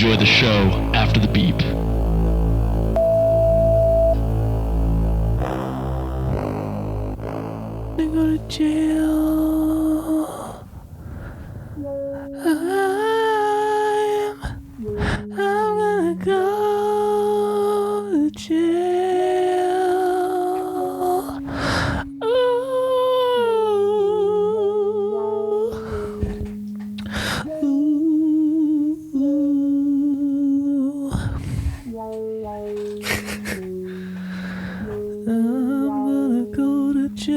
enjoy the show after the beep. I go to jail. I'm gonna go to jail. I'm gonna go to jail,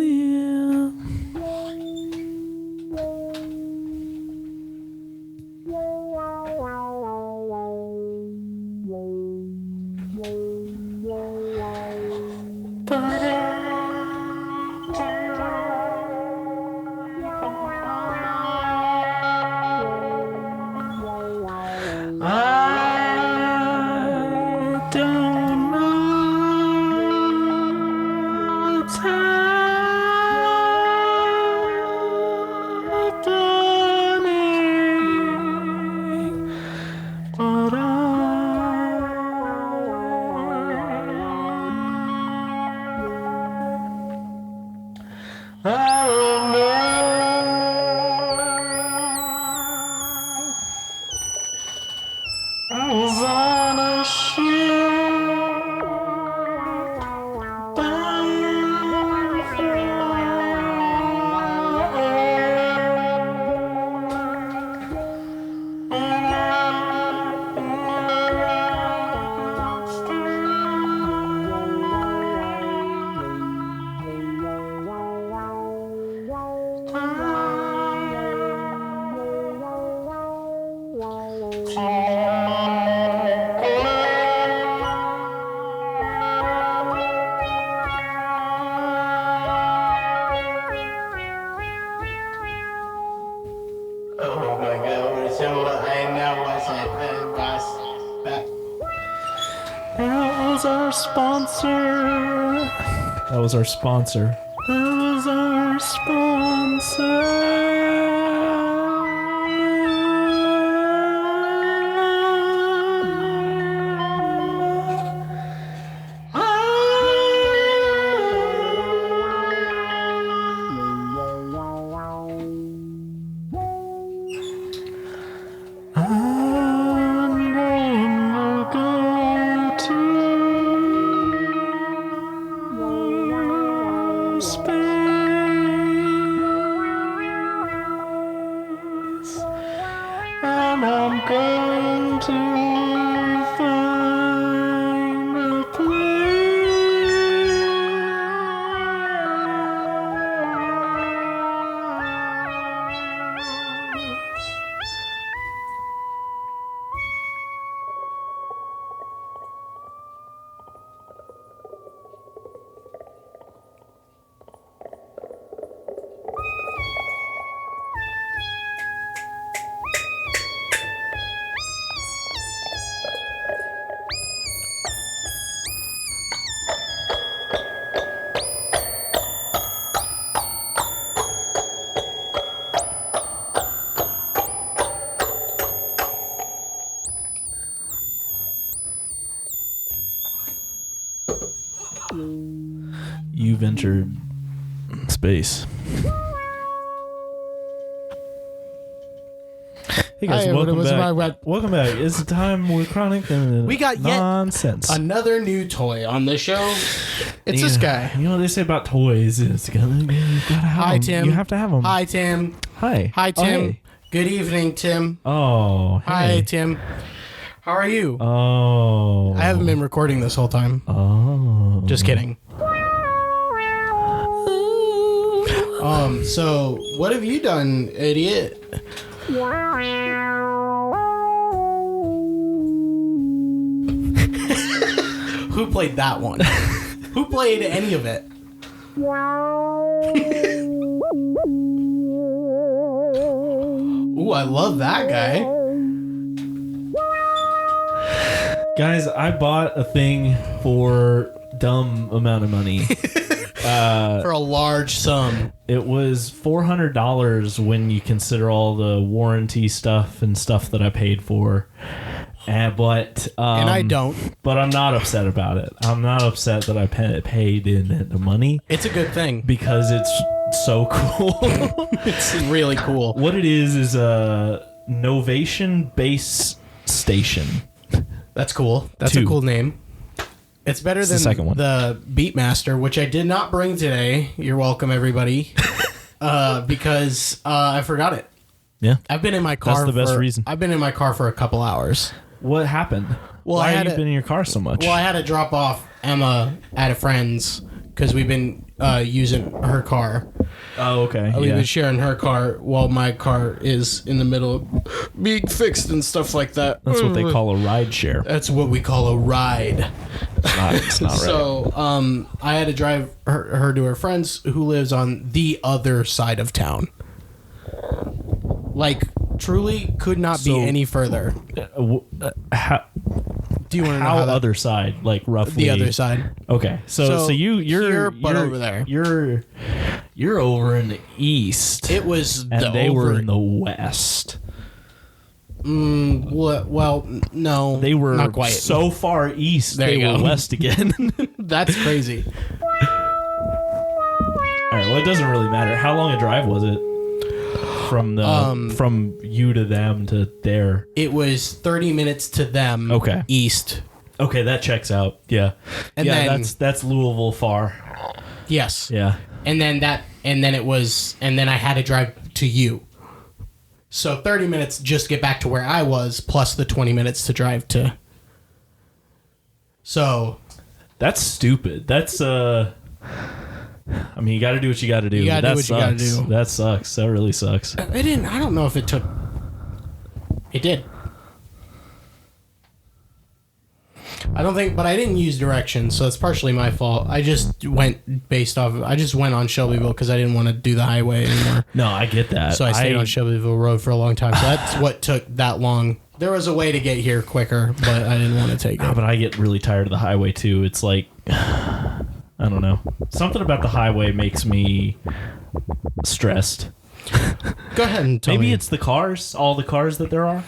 yeah. I don't know what's happening, but I don't know. I was on a ship bound for Oh my god, so I know what's it, boss. that was our sponsor. That was our sponsor. That was our space, and I'm going to find a place. You've entered space. Hey guys, Hi, welcome what's back. my- Welcome back. It's time with chronic and We got yet nonsense. Another new toy on the show. It's this guy. You know what they say about toys? It's gotta, you gotta have Hi, them. Tim. You have to have them. Hi, Tim. Hi. Hi, Oh, Tim. hey. Good evening, Tim. Oh, hey. Hi, Tim. How are you? Oh. I haven't been recording this whole time. Oh. Just kidding. So what have you done, idiot? Who played that one? Who played any of it? Ooh, I love that guy. Guys, I bought a thing for dumb amount of money. for a large sum. It was $400 when you consider all the warranty stuff and stuff that I paid for. But I don't. But I'm not upset about it. I'm not upset that I paid in the money It's a good thing. because it's so cool. It's really cool. What it is a Novation base station. That's cool. That's Two. a cool name. It's better than the second one. the Beatmaster, which I did not bring today. You're welcome, everybody. Because I forgot it. Yeah. I've been in my car. That's the best reason. I've been in my car for a couple hours. What happened? Well, Why I have had you to- been in your car so much? Well, I had to drop off Emma at a friend's because we've been using her car. Oh, okay. We've Yeah. been sharing her car while my car is in the middle of being fixed and stuff like that. That's what they call a ride share. That's what we call a ride. It's not right. So, I had to drive her to her friend's who lives on the other side of town. Like, truly could not be So- any further. How, Do you want to know how how that, other side? Like roughly the other side? Okay, so So you're here, but you're- over there. You're over in the east, It was and the they were over. in the west. Well, no, They were not quite. so far east. There they you were go. west again. That's crazy. All right. Well, it doesn't really matter. How long a drive was it from the from you to them to there? It was 30 minutes to them. Okay. East. Okay, that checks out. Yeah, And yeah. then- That's Louisville far. Yes. Yeah. And then I had to drive to you. So 30 minutes just to get back to where I was, plus the 20 minutes to drive to. So That's stupid. That's I mean, you got to do what you got to do. You gotta That do what you gotta sucks. do. That sucks. That really sucks. it didn't. I don't know if it took. It did. I don't think, but I didn't use directions, so it's partially my fault. I just went based off. I just went on Shelbyville because I didn't want to do the highway anymore. No, I get that. So I stayed on Shelbyville Road for a long time. So that's what took that long. There was a way to get here quicker, but I didn't want to take it. But I get really tired of the highway too. It's like I don't know. Something about the highway makes me stressed. Go ahead and tell me. Maybe it's the cars, all the cars that there are.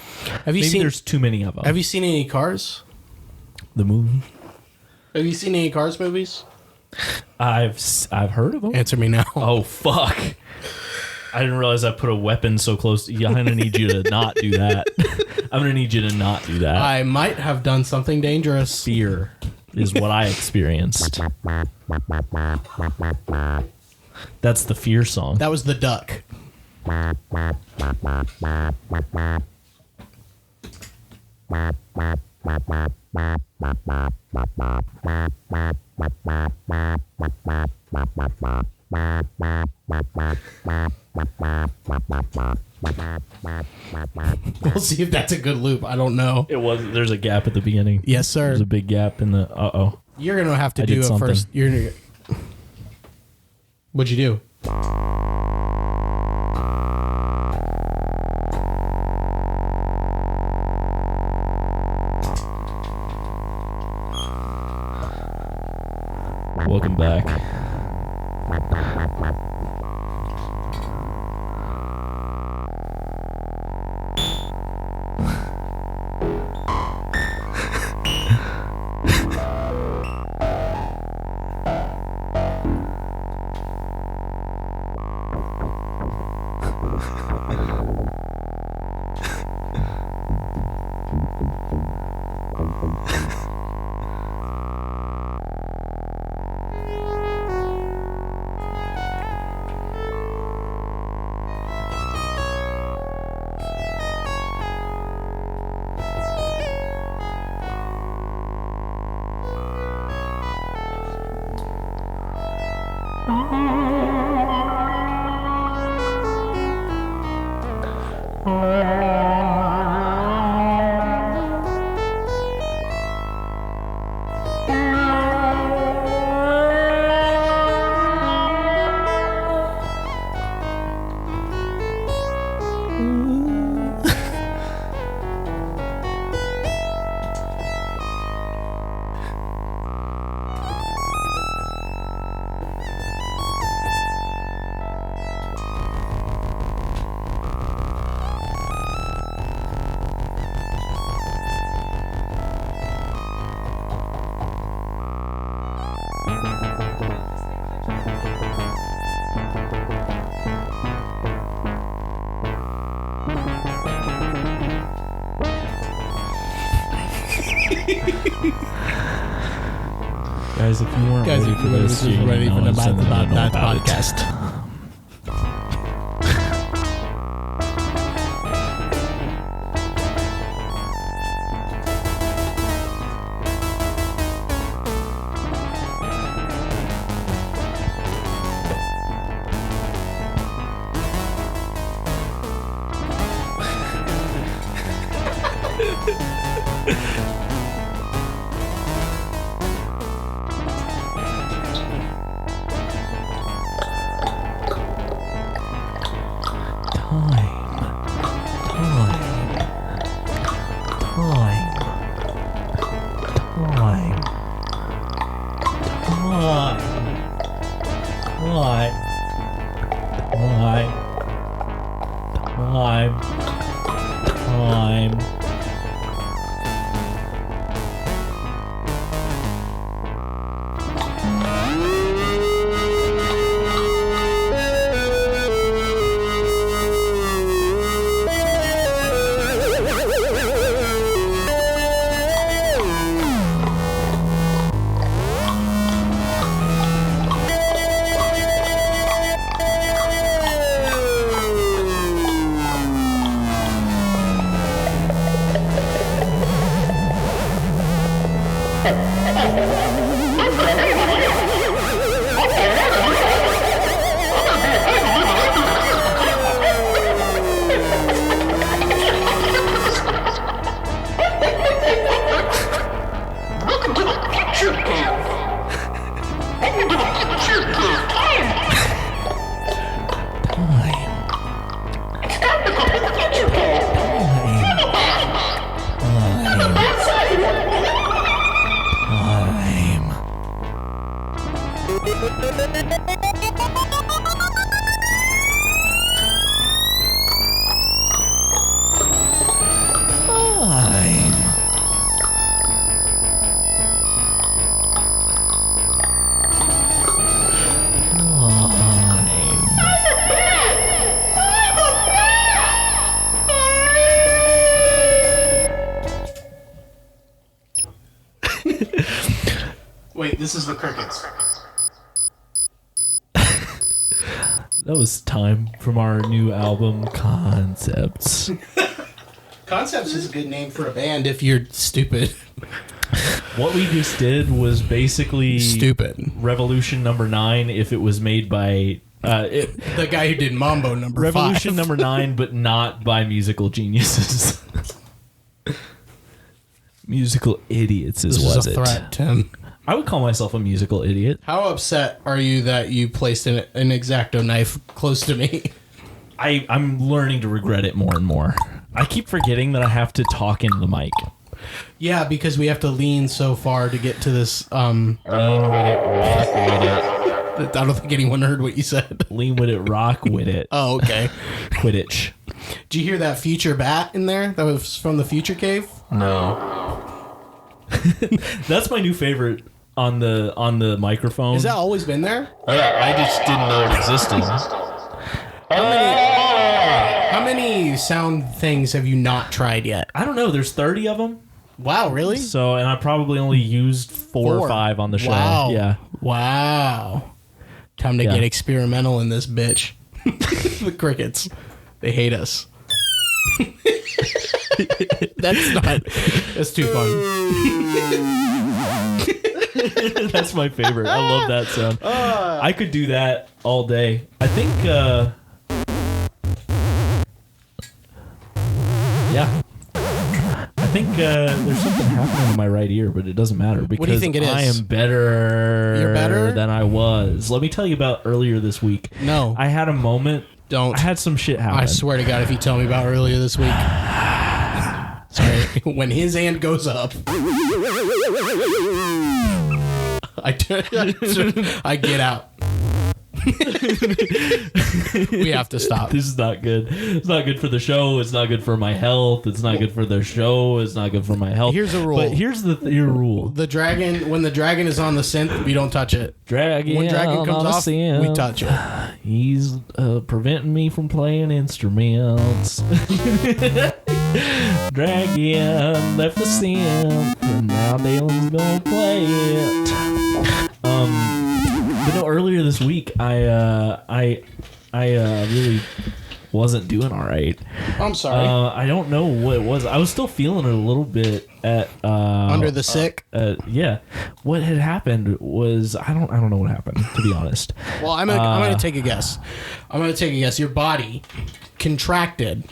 Have you Maybe seen? there's too many of them. Have you seen any Cars? The movie? Have you seen any Cars movies? I've heard of them. Answer me now. Oh fuck! I didn't realize I put a weapon so close. Yeah, I'm gonna need you to not do that. I'm gonna need you to not do that. I might have done something dangerous. Fear is what I experienced. That's the Fear song. That was the duck. We'll see if that's a good loop. I don't know. It was. There's a gap at the beginning. Yes, sir. There's a big gap in the. You're gonna have to I do did it something. first. What'd you do? Welcome back. Guys, if you weren't ready for this, is ready for the Bad podcast. Wait, this is the crickets. That was time from our new album, Concepts. Concepts is a good name for a band if you're stupid. What we just did was basically Stupid. Revolution number 9 if it was made by The guy who did Mambo number Revolution 5. number 9, but not by musical geniuses. Musical idiots is This was is a it. threat, Tim. I would call myself a musical idiot. How upset are you that you placed an X-Acto knife close to me? I'm learning to regret it more and more. I keep forgetting that I have to talk into the mic. Yeah, because we have to lean so far to get to this. Lean with it, rock with it. I don't think anyone heard what you said. Lean with it, rock with it. Oh, okay. Quidditch. Did you hear that future bat in there? That was from the Future Cave? No. That's my new favorite on the microphone. Has that always been there? I just didn't know it existed. How many sound things have you not tried yet? I don't know. There's 30 of them. Wow, really? So, and I probably only used four or 5 on the show. Wow. Yeah. Wow. Time to get experimental in this bitch. The crickets. They hate us. That's too fun. That's my favorite. I love that sound. I could do that all day. I think, yeah. I think there's something happening in my right ear, but it doesn't matter because do you think it is? I am better, You're better than I was. Let me tell you about earlier this week. No. I had a moment. Don't. I had some shit happen. I swear to God, if you tell me about earlier this week. Sorry. When his hand goes up. I get out. We have to stop. This is not good. It's not good for the show. It's not good for my health. It's not good for the show. It's not good for my health. Here's a rule. But here's your rule. When the dragon is on the synth, we don't touch it. Dragon. When dragon comes off, synth. we touch it. He's preventing me from playing instruments. Dragon left the synth, and now Dalen's gonna play it. But no, earlier this week, I really wasn't doing all right. I'm sorry. I don't know what it was. I was still feeling it a little bit at Under the sick. Yeah. What had happened was I don't know what happened, to be honest. Well, I'm gonna take a guess. Your body contracted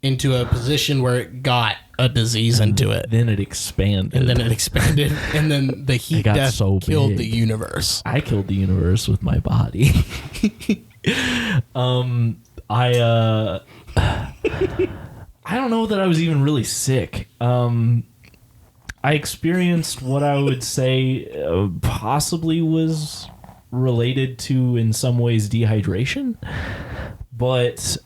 into a position where it got a disease into it. Then it expanded. And then the heat got death so killed big. the universe. I killed the universe with my body. I don't know that I was even really sick. I experienced what I would say possibly was related to, in some ways, dehydration. But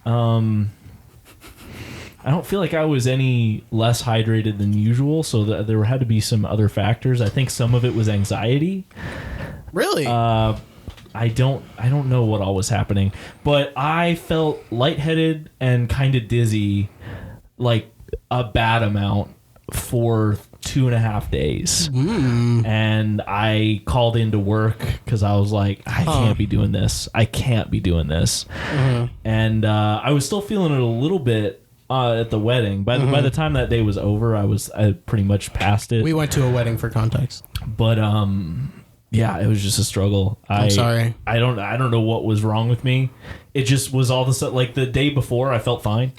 I don't feel like I was any less hydrated than usual, so there had to be some other factors. I think some of it was anxiety. Really? I don't know what all was happening, but I felt lightheaded and kind of dizzy, like a bad amount, for 2.5 days. And I called into work because I was like, I can't be doing this. And I was still feeling it a little bit at the wedding. By the time that day was over, I pretty much passed it. We went to a wedding for context. But yeah, it was just a struggle. I'm sorry. I don't know what was wrong with me. It just was all the stuff. Like the day before, I felt fine,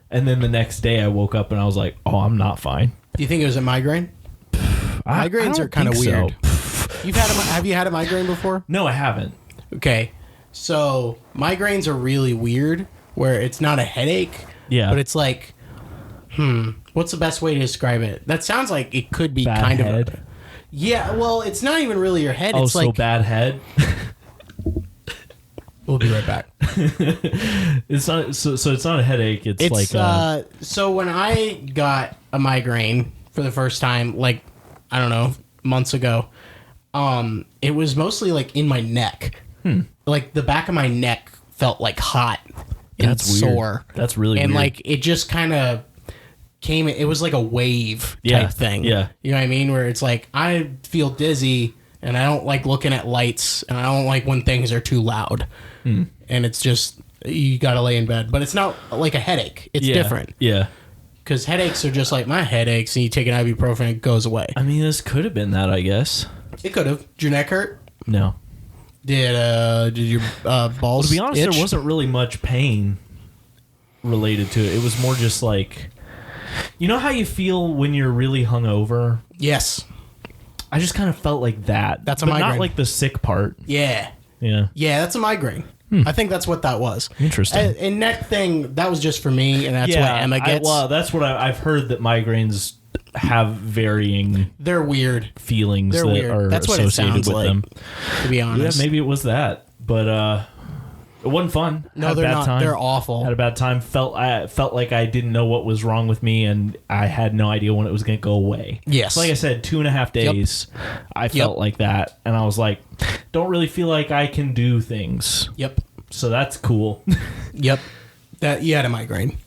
and then the next day, I woke up and I was like, "Oh, I'm not fine." Do you think it was a migraine? Migraines are kind of weird. Have you had a migraine before? No, I haven't. Okay, so migraines are really weird, where it's not a headache. Yeah, but it's like, what's the best way to describe it? That sounds like it could be bad kind head. of. Yeah, well, it's not even really your head. Oh, It's so like bad head. We'll be right back. It's not so it's not a headache. It's like so when I got a migraine for the first time, like I don't know, months ago, it was mostly like in my neck. Like the back of my neck felt like hot and That's weird. sore. That's really and weird. like it just kind of came. It was like a wave type thing. Yeah, you know what I mean? Where it's like I feel dizzy and I don't like looking at lights and I don't like when things are too loud. And it's just you gotta lay in bed, but it's not like a headache. It's different. Yeah, because headaches are just like my headaches, and you take an ibuprofen, it goes away. I mean, this could have been that. I guess It could have. Did your neck hurt? no. Did your balls? To be honest, itch? there wasn't really much pain related to it. It was more just like, you know how you feel when you're really hungover? Yes. I just kind of felt like that. That's a but migraine. not like the sick part. Yeah. Yeah. Yeah, that's a migraine. I think that's what that was. Interesting. And neck thing, that was just for me, and that's what Emma gets. Well, that's what I've heard, that migraines have varying They're weird. feelings They're that weird. are That's what it associated sounds with like, them. to be honest. Yeah, maybe it was that, but it wasn't fun. No, Had a they're bad not. Time. They're awful. Had a bad time. I felt like I didn't know what was wrong with me, and I had no idea when it was going to go away. Yes. So like I said, 2.5 days, I felt like that, and I was like, don't really feel like I can do things. Yep. So that's cool. Yep. That you had a migraine.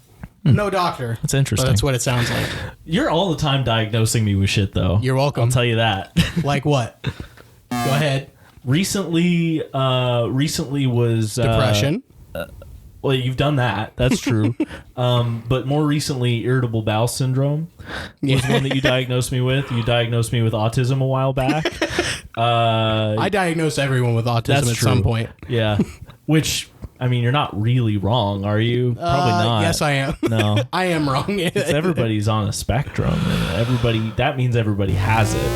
No doctor. That's interesting. But that's what it sounds like. You're all the time diagnosing me with shit, though. You're welcome. I'll tell you that. Like what? Go ahead. Recently was Depression. Well, you've done that. That's true. But more recently, irritable bowel syndrome was one that you diagnosed me with. You diagnosed me with autism a while back. I diagnose everyone with autism at some point. Yeah. Which, I mean, you're not really wrong, are you? Probably not. Yes, I am. No. I am wrong. It's everybody's on a spectrum, and that means everybody has it.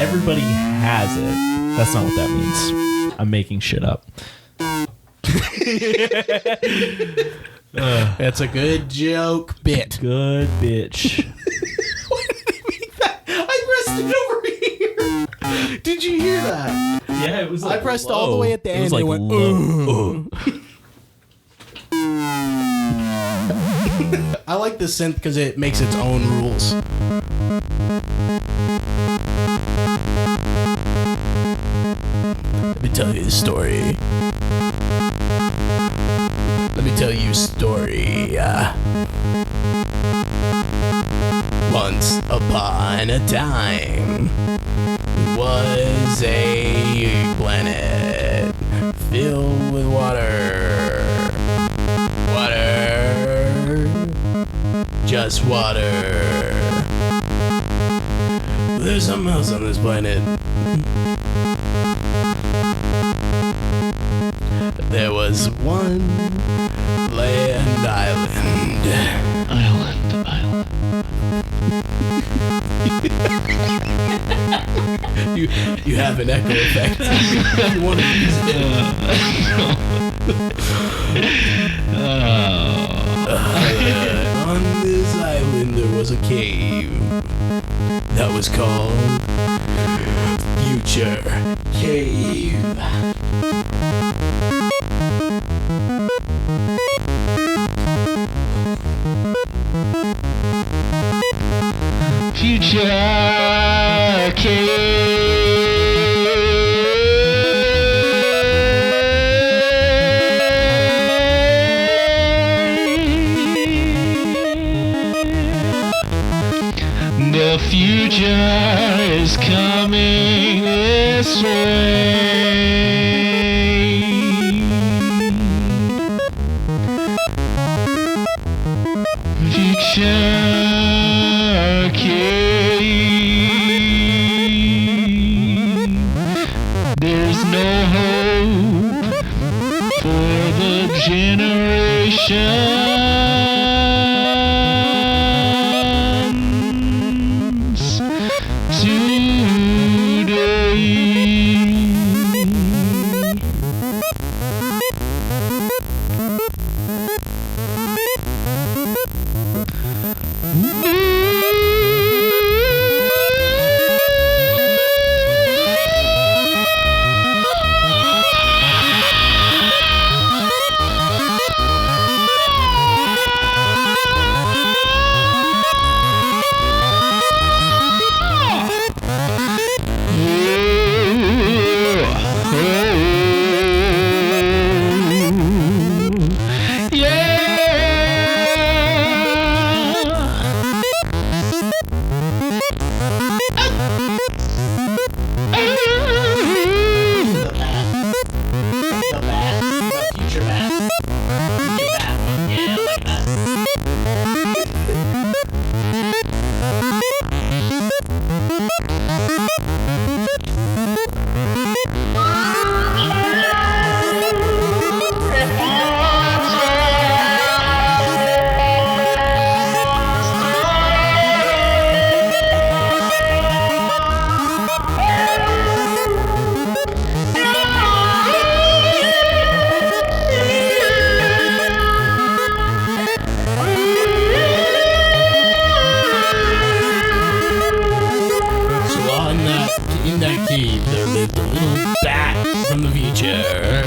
Everybody has it. That's not what that means. I'm making shit up. That's a good joke bit. Good bitch. Why did I make that? I pressed it over here. Did you hear that? Yeah, it was like I pressed low. all the way at the It end was and like it went, low. I like the synth because it makes its own rules. Let me tell you a story. Let me tell you a story. Once upon a time was a planet filled with water. Water. Just water. There's something else on this planet. There was one land island. Island. You have an echo effect. You want to use it. On this island there was a cave that was called Future Cave. Future The future is coming this way. Future cave. There's no hope for the generations today. In that cave, there lived a little bat from the future.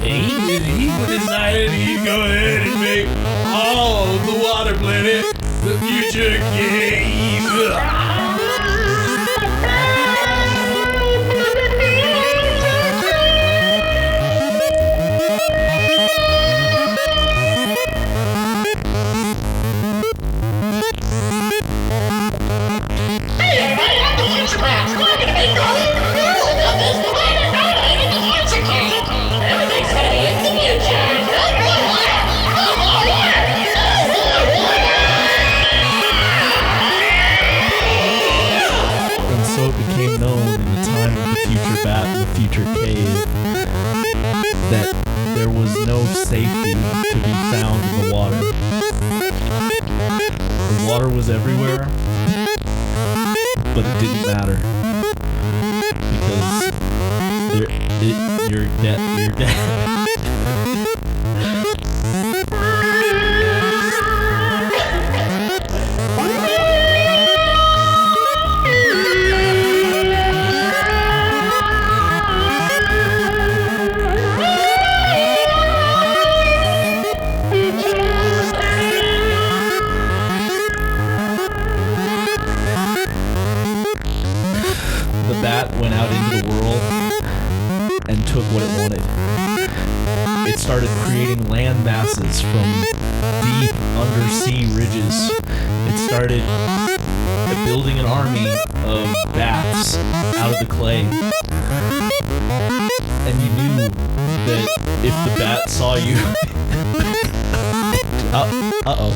He decided he'd go ahead and make all of the water planet the future cave. And so it became known in the time of the future bat and the future cave that there was no safety to be found in the water. The water was everywhere, but it didn't matter because you're dead. You're dead. The bat went out into the world and took what it wanted. It started creating land masses from deep undersea ridges. It started building an army of bats out of the clay. And you knew that if the bat saw you... Uh-oh.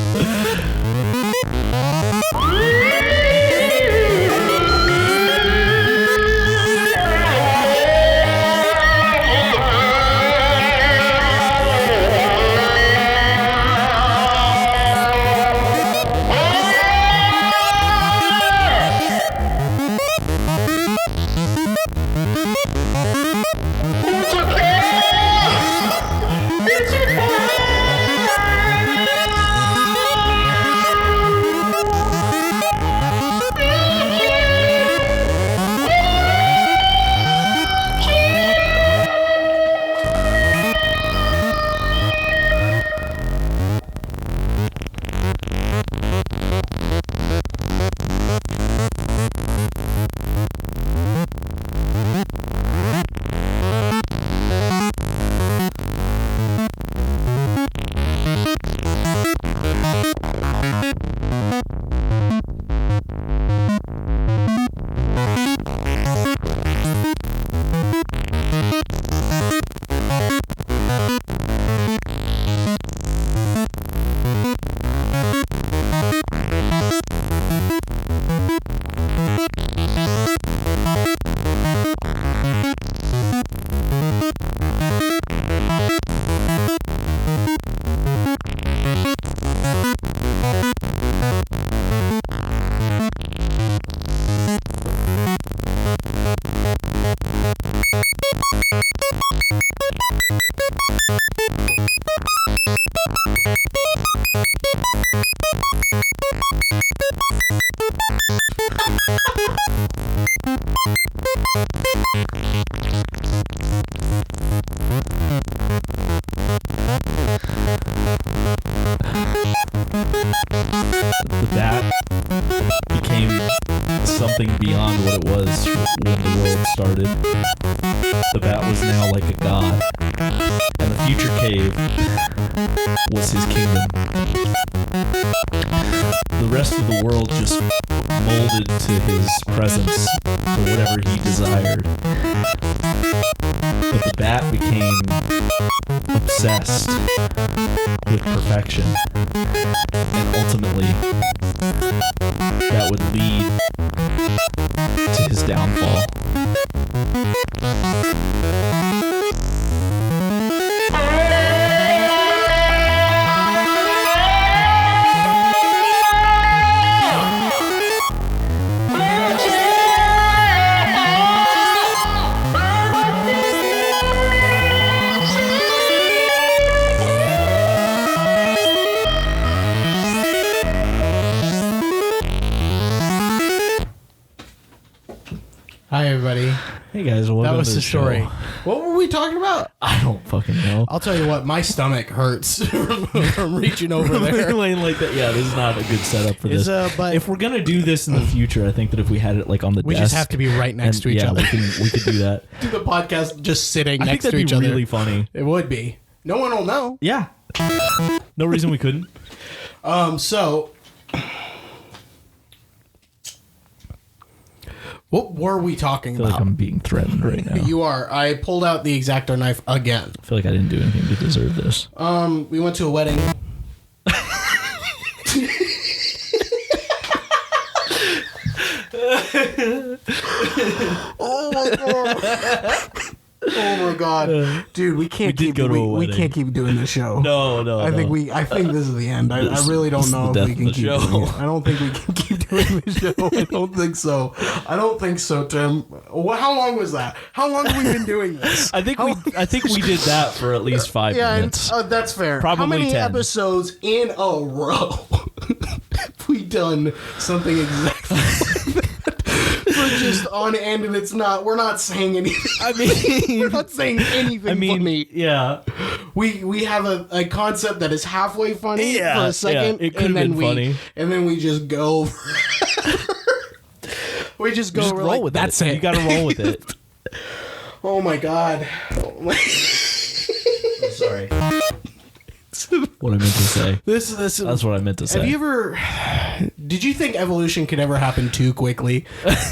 The bat became something beyond what it was when the world started. The bat was now like a god, and the future cave was his kingdom. The rest of the world just molded to his presence for whatever he desired. But the bat became obsessed with perfection, and ultimately that would lead to his downfall. Hi, everybody. Hey guys, welcome That was to the story. show. What were we talking about? I don't fucking know. I'll tell you what, my stomach hurts from reaching over there. Laying like that, yeah, this is not a good setup for this. But if we're gonna do this in the future, I think that if we had it like on the we desk, just have to be right next to each other. we could do that. Do the podcast just sitting I think next to that'd each be other. really funny. It would be. No one will know. Yeah, no reason we couldn't. So, what were we talking I feel about? like I'm being threatened right now. You are. I pulled out the X-Acto knife again. I feel like I didn't do anything to deserve this. We went to a wedding. Oh my god! Oh my god, dude, we can't We did keep go to a we wedding. can't keep doing this show. No. I think this is the end. I really don't this is know the if we death can of the keep show. doing it. I don't think we can keep doing the show. I don't think so. I don't think so, Tim. How long was that? How long have we been doing this? I think we did that for at least 5 minutes. That's fair. Probably How many 10. episodes in a row have we done something exactly like that? We're just on end, and we're not saying anything. I mean, We're not saying anything funny. yeah. We have a concept that is halfway funny Yeah, for a second, yeah, it could've been funny. and then we just go over. We just go Just over roll like, with that's it. it. You got to roll with it. Oh my god. Oh my- I'm sorry. what I meant to say. This. That's what I meant to say. Have you ever? Did you think evolution could ever happen too quickly? Is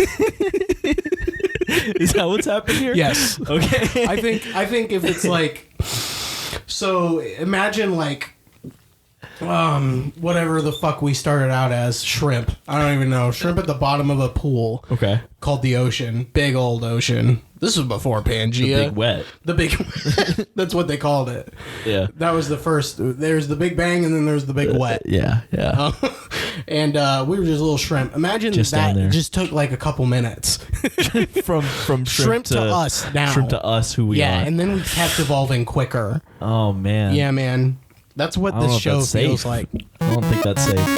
that what's happened here? Yes. Okay. I think if it's like, so imagine like, whatever the fuck we started out as, shrimp. I don't even know. Shrimp at the bottom of a pool. Okay. Called the ocean. Big old ocean. This was before Pangea. Big wet. The big. That's what they called it. Yeah. That was the first. There's the Big Bang and then there's the Big Wet. Yeah. Yeah. And we were just little shrimp. Imagine Just down there. that just took like a couple minutes. from Shrimp to us now. Shrimp to us, who we Yeah, are. and then we kept evolving quicker. Oh man. Yeah, man. That's what I don't know this if show that's feels safe. like. I don't think that's safe.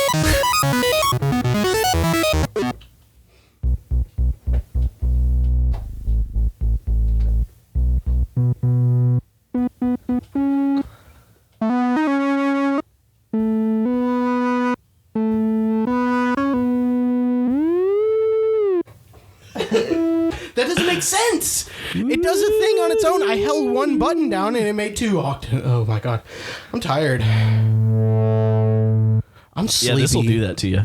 That doesn't make sense. It does a thing on its own. I held one button down and it made two octaves. Oh my god. I'm tired. I'm sleepy. Yeah, this will do that to you.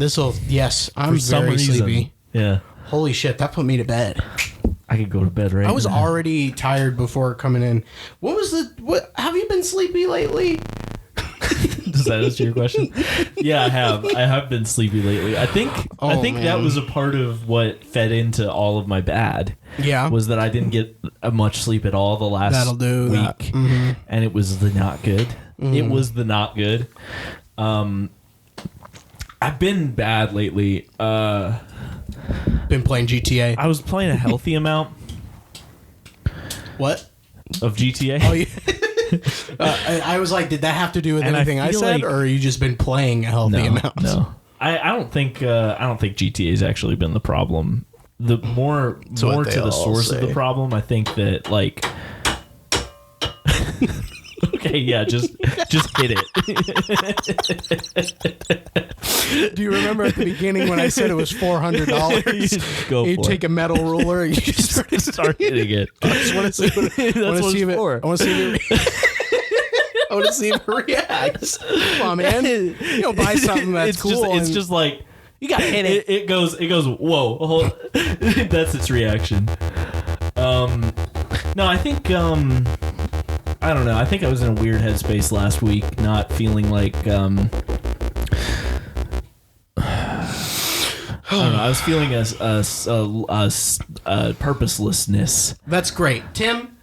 Yes, I'm For some very reason. sleepy. Yeah. Holy shit, that put me to bed. I could go to bed right I was now. already tired before coming in. What have you been sleepy lately? Does that answer your question? Yeah, I have. I have been sleepy lately. I think Oh, that man. was a part of what fed into all of my bad. Yeah. Was that I didn't get much sleep at all the last That'll do week. that. Mm-hmm. And it was the not good. It was the not good. I've been bad lately. Been playing GTA. I was playing a healthy amount What? of GTA. Oh, yeah. I was like, did that have to do with And I anything I feel said, like- or you just been playing a healthy amount? No. I don't think GTA has actually been the problem. The more what they to the all source of say. the problem, I think that like okay, yeah, just hit it. Do you remember at the beginning when I said it was $400? Go You for take it. a metal ruler and you just Start hitting it. I just want to see what That's I want to what see it's if it. for. I want to see if it. I want to see if it reacts. Come on, man. You don't buy something that's it's cool. It's and just like you got to hit it. it goes. Whoa! That's its reaction. No, I think I don't know. I think I was in a weird headspace last week, not feeling like I don't know. I was feeling a purposelessness. That's great, Tim.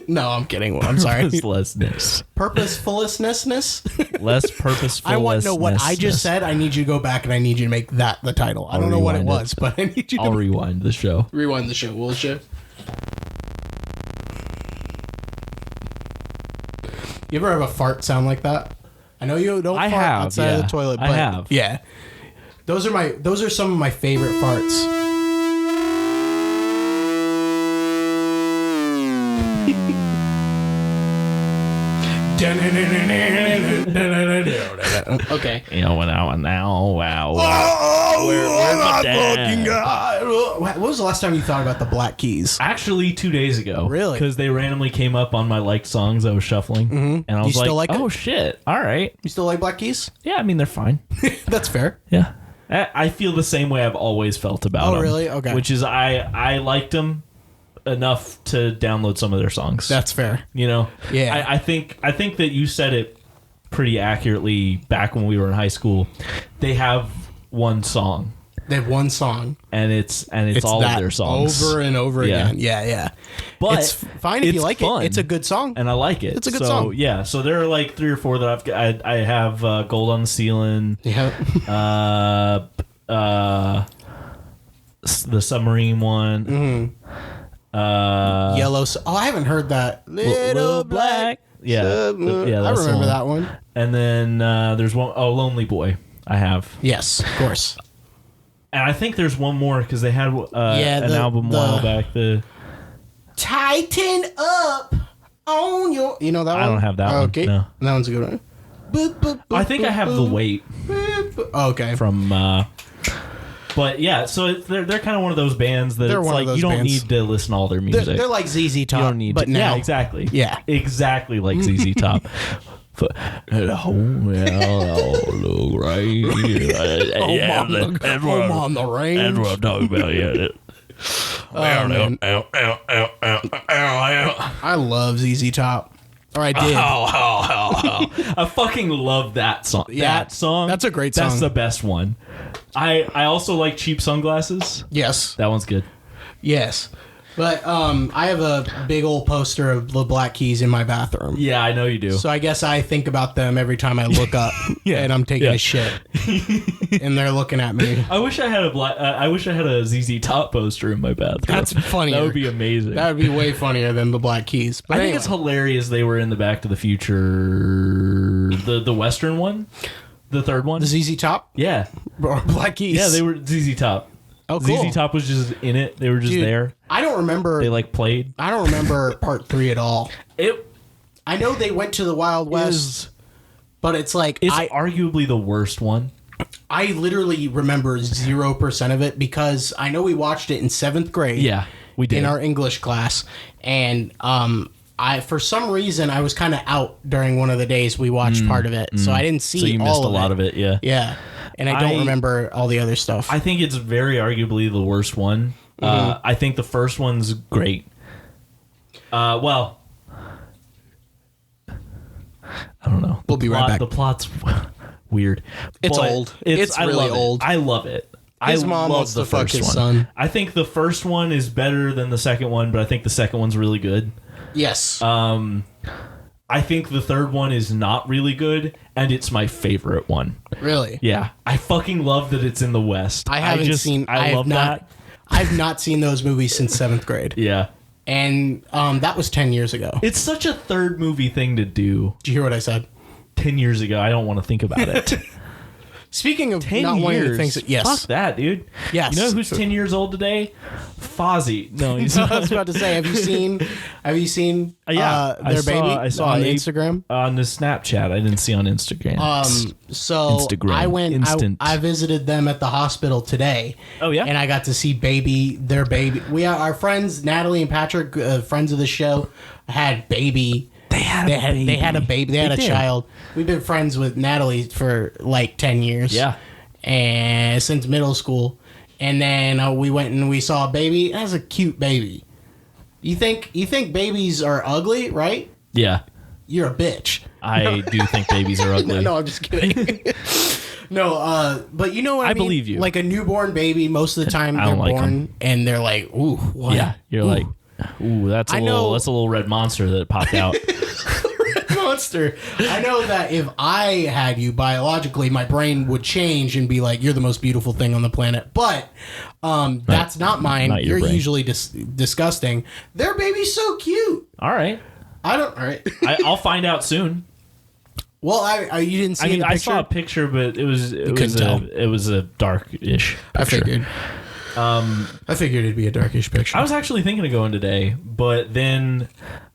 No, I'm kidding. I'm sorry. Purposelessness. Purposefulessnessness. Less purposeful. I want to know what I just said. I need you to go back and I need you to make that the title. I don't know what it rewind it. was, but I need you I'll to rewind the show. rewind the show. Will you? You ever have a fart sound like that? I know you don't I fart have, outside of yeah. the toilet, I but have. yeah. Those are some of my favorite farts. Okay. You know, wow. Where's my dad? What was the last time you thought about the Black Keys? Actually, 2 days ago. Really? Because they randomly came up on my liked songs I was shuffling. Mm-hmm. And I was still like it? oh, shit. All right. You still like Black Keys? Yeah, I mean, they're fine. That's fair. Yeah. I feel the same way I've always felt about them. Oh, really? Okay. Which is I liked them enough to download some of their songs. That's fair. You know? Yeah. I think that you said it pretty accurately back when we were in high school. They have one song. They have one song. And it's all of that their songs. over and over Yeah. again. Yeah. But it's fine if you it's like fun. it. It's a good song. And I like it. It's a good so, song. Yeah. So there are like 3 or 4 that I have Gold on the Ceiling, Yeah. the Submarine one. Mm-hmm. Yellow. Oh, I haven't heard that. Little Black. Yeah. I That's the remember one. that one. And then there's one, Lonely Boy. I have. Yes, of course. And I think there's one more because they had an the- album a while back. Tighten up on your. You know that one? I don't have that one, Okay. no. That one's a good one. I think I have The Weight Okay. from. But yeah, so they're kind of one of those bands that They're it's one of like those you don't bands. need to listen to all their music. They're like ZZ Top. You don't need but to. now. Yeah, exactly. Yeah. Exactly like ZZ Top. Hello, look right here. That's what Home on the range. That's what I'm talking about. Yeah. Oh, man. I love ZZ Top. Or I did. I fucking love that song. Yeah, That song. that's a great That's song. the best one. I also like Cheap Sunglasses. Yes. That one's good. Yes. But I have a big old poster of the Black Keys in my bathroom. Yeah, I know you do. So I guess I think about them every time I look up and I'm taking a shit. And they're looking at me. I wish I had a ZZ Top poster in my bathroom. That's funny. That would be amazing. That would be way funnier than the Black Keys. But I think anyway. it's hilarious they were in the Back to the Future, the Western one, the third one. The ZZ Top Yeah, or Black Keys. yeah, they were ZZ Top. Oh, cool. ZZ Top was just in it. They were just Dude, there. I don't remember. They like played. I don't remember part 3 at all. I know they went to the Wild West, but it's like It's arguably the worst one. I literally remember 0% of it because I know we watched it in 7th grade. Yeah, we did. In our English class, and I for some reason I was kind of out during one of the days we watched part of it, so I didn't see. So you all missed of a lot of it. Yeah. Yeah, and I don't remember all the other stuff. I think it's very arguably the worst one. I think the first one's great. Well, I don't know. We'll be right back. The plot's weird. It's but old. It's I really love it. old. I love it. His I mom love wants the to fuck first his one. son. I think the first one is better than the second one, but I think the second one's really good. Yes. I think the third one is not really good, and it's my favorite one. Really? Yeah, I fucking love that it's in the West. I haven't seen. I love that. I've not seen those movies since 7th grade, Yeah, and that was 10 years ago. it's such a third movie thing to do. Did you hear what I said? 10 years ago, I don't want to think about it. Speaking of 10 not wanting years. to think, yes, Fuck that, dude. Yes. You know who's 10 years old today? Fozzie. No, he's I not. was about to say, have you seen Yeah, their baby I saw on Abe Instagram? on the Snapchat. I didn't see on Instagram. So Instagram. I went. Instant. I visited them at the hospital today. Oh, yeah? and I got to see their baby. We are our friends, Natalie and Patrick, friends of the show, had baby. They had a baby. They had a did. child. We've been friends with Natalie for like 10 years. Yeah. and since middle school. And then we went and we saw a baby. That's a cute baby. You think babies are ugly, right? Yeah. You're a bitch. I do think babies are ugly. No, I'm just kidding. No, but you know what I mean? believe you. Like a newborn baby, most of the time I they're don't like born 'em. and they're like, ooh, what? Yeah. You're Ooh. like, ooh, that's a little red monster that popped out. Monster. I know that if I had you biologically, my brain would change and be like, you're the most beautiful thing on the planet. But that's not mine. not your You're brain. usually disgusting. Their baby's so cute. All right. All right. I'll find out soon. Well, you didn't see the picture? I saw a picture, but it was a dark-ish picture. I figured. I figured it'd be a darkish picture. I was actually thinking of going today, but then,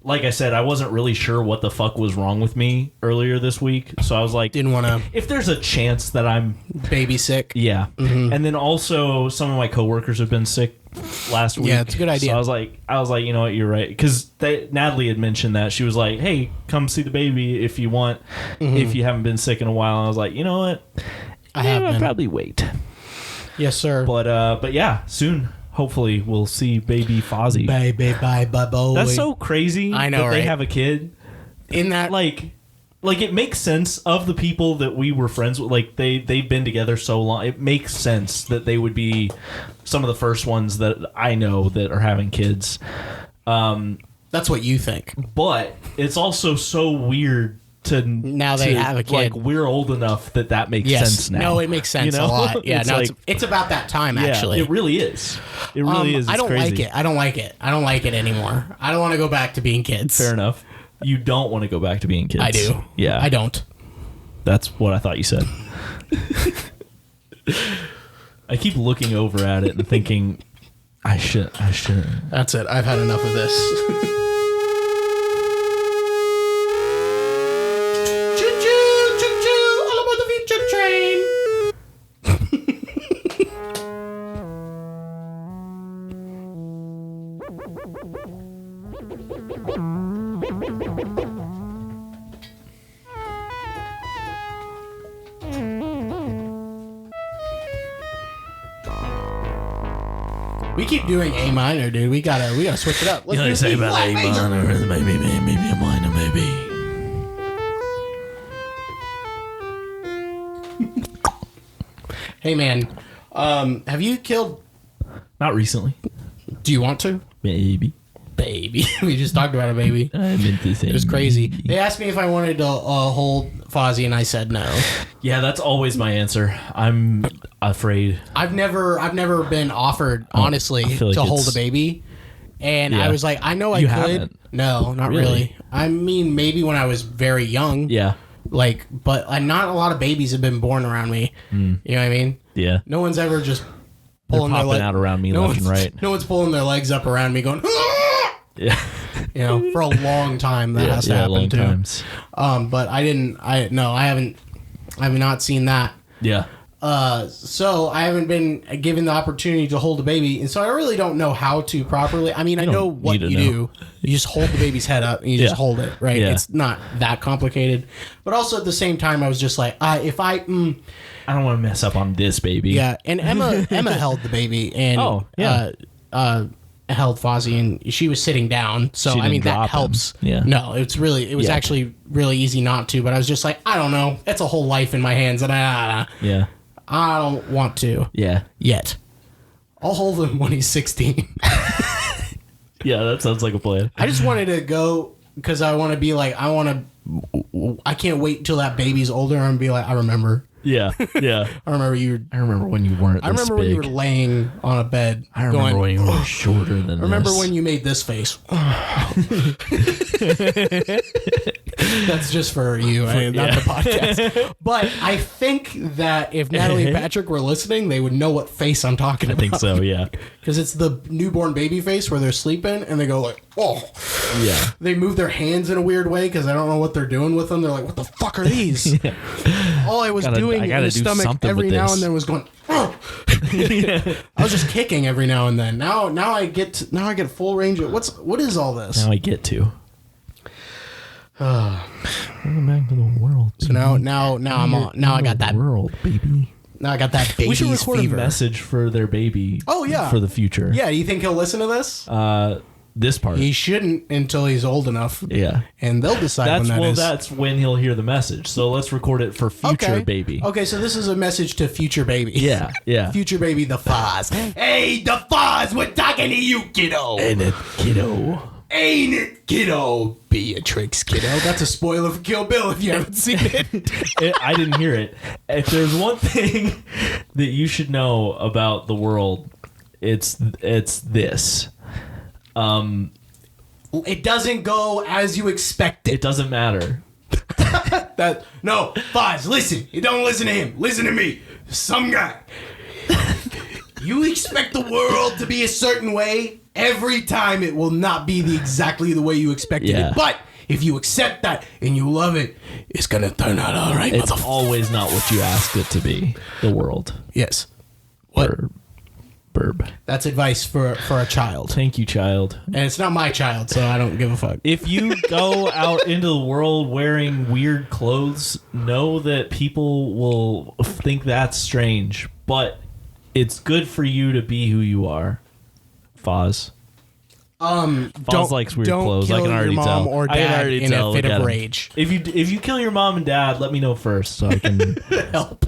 like I said, I wasn't really sure what the fuck was wrong with me earlier this week. So I was like, Didn't want to if there's a chance that I'm, baby sick. yeah. And then also some of my coworkers have been sick last week. Yeah, it's a good idea. So I was like, you know what, you're right, because Natalie had mentioned that. She was like, hey, come see the baby if you want, if you haven't been sick in a while. And I was like, you know what, I'll probably wait. Yes, sir. But yeah, soon. Hopefully, we'll see baby Fozzie. Baby, bye, boy. That's so crazy. I know, that they right? have a kid. In that, Like it makes sense of the people that we were friends with. Like they've been together so long. It makes sense that they would be some of the first ones that I know that are having kids. that's what you think. But it's also so weird to Now they have a kid. Like we're old enough that makes sense now. No, it makes sense You know? a lot. Yeah, It's no, like- it's about that time, Yeah, actually. it really is. It really is. It's I don't crazy. like it. I don't like it anymore. I don't want to go back to being kids. Fair enough. You don't want to go back to being kids. I do. Yeah. I don't. That's what I thought you said. I keep looking over at it and thinking, I shouldn't. That's it. I've had enough of this. Choo-choo, choo-choo, all about the future train. We keep doing A minor, dude. We gotta switch it up. You know, they Let's say do about A major. minor, maybe a minor, maybe. Hey, man. Have you killed? Not recently. Do you want to? Baby. Baby. We just talked about a baby. I meant to say It was crazy. They asked me if I wanted to hold Fozzie, and I said no. Yeah, that's always my answer. I'm afraid. I've never been offered, honestly, I feel like to hold a it's- baby. And Yeah. I was like, I know I You could. haven't? No, not Really? really. I mean, maybe when I was very young. Yeah. Like, but not a lot of babies have been born around me. You know what I mean? Yeah. No one's ever just They're pulling their popping out around me left and right. No one's pulling their legs up around me going, Yeah. you know, for a long time that has to happen long too. times. But I have not seen that. Yeah. So I haven't been given the opportunity to hold a baby, and so I really don't know how to properly. I mean, I know what need you to know. do. You just hold the baby's head up and you just Yeah. hold it, right? Yeah. It's not that complicated. But also at the same time, I was just like, if I, I don't want to mess up on this baby. yeah. And Emma held the baby and Oh, yeah. held Fozzie, and she was sitting down. So She I mean didn't that drop him. helps. Yeah. No, it was Yeah. actually really easy not to. But I was just like, I don't know. It's a whole life in my hands, and I don't want to. Yeah. Yet. I'll hold him when he's 16. Yeah, that sounds like a plan. I just wanted to go because I want to be like, I can't wait until that baby's older and be like, I remember. Yeah. Yeah. I remember you. I remember when you weren't I remember when you were laying on a bed. I remember going, when you were shorter than I remember this. when you made this face. That's just for you, not the podcast. But I think that if Natalie and Patrick were listening, they would know what face I'm talking about. I think so, yeah. Because it's the newborn baby face where they're sleeping and they go like, oh. Yeah. They move their hands in a weird way because I don't know what they're doing with them. They're like, what the fuck are these? All I was doing I in gotta the do stomach something every with now this. and then was going, oh. I was just kicking every now and then. Now I get full range of what is all this? Now I get to. Welcome back to the world. So now I'm on. Now I got that. world, baby. Now I got that baby's We should record fever. a message for their baby. Oh yeah, For the future. yeah. Do you think he'll listen to this? This part. He shouldn't until he's old enough. Yeah. And they'll decide when that is. That's when he'll hear the message. So let's record it for future baby. Okay, so this is a message to future baby. Yeah. Yeah. Future baby, the Foz. Hey, the Foz, we're talking to you, kiddo. And a kiddo. Ain't it, kiddo? Beatrix, kiddo. That's a spoiler for Kill Bill if you haven't seen it. I didn't hear it. If there's one thing that you should know about the world, it's this. It doesn't go as you expect It it. doesn't matter. No, Foz, listen. You don't listen to him. Listen to me. Some guy. You expect the world to be a certain way. Every time it will not be exactly the way you expected Yeah. it. But if you accept that and you love it, it's gonna turn out all right. It's motherfucker. always not what you asked it to be. The world. Yes. What? Burb. That's advice for a child. Thank you, child. And it's not my child, so I don't give a fuck. If you go out into the world wearing weird clothes, know that people will think that's strange, but it's good for you to be who you are. Foz. Foz likes weird don't clothes. I kill can already your mom tell. or I can dad already in tell. a fit Look at of him. rage. If you kill your mom and dad, let me know first so I can Help.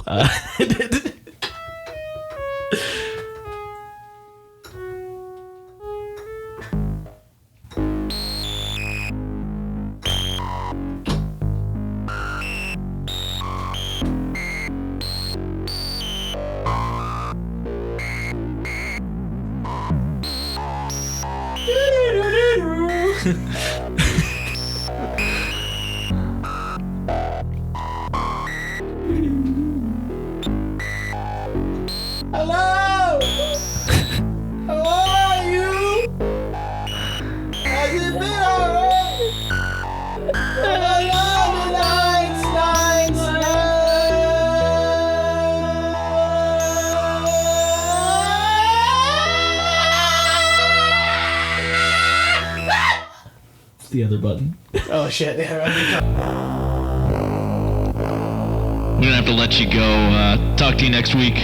Hello? How are you? Has it been alright? Hello, nights. It's the other button. Oh shit. We're gonna have to let you go. Talk to you next week.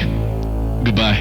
Goodbye.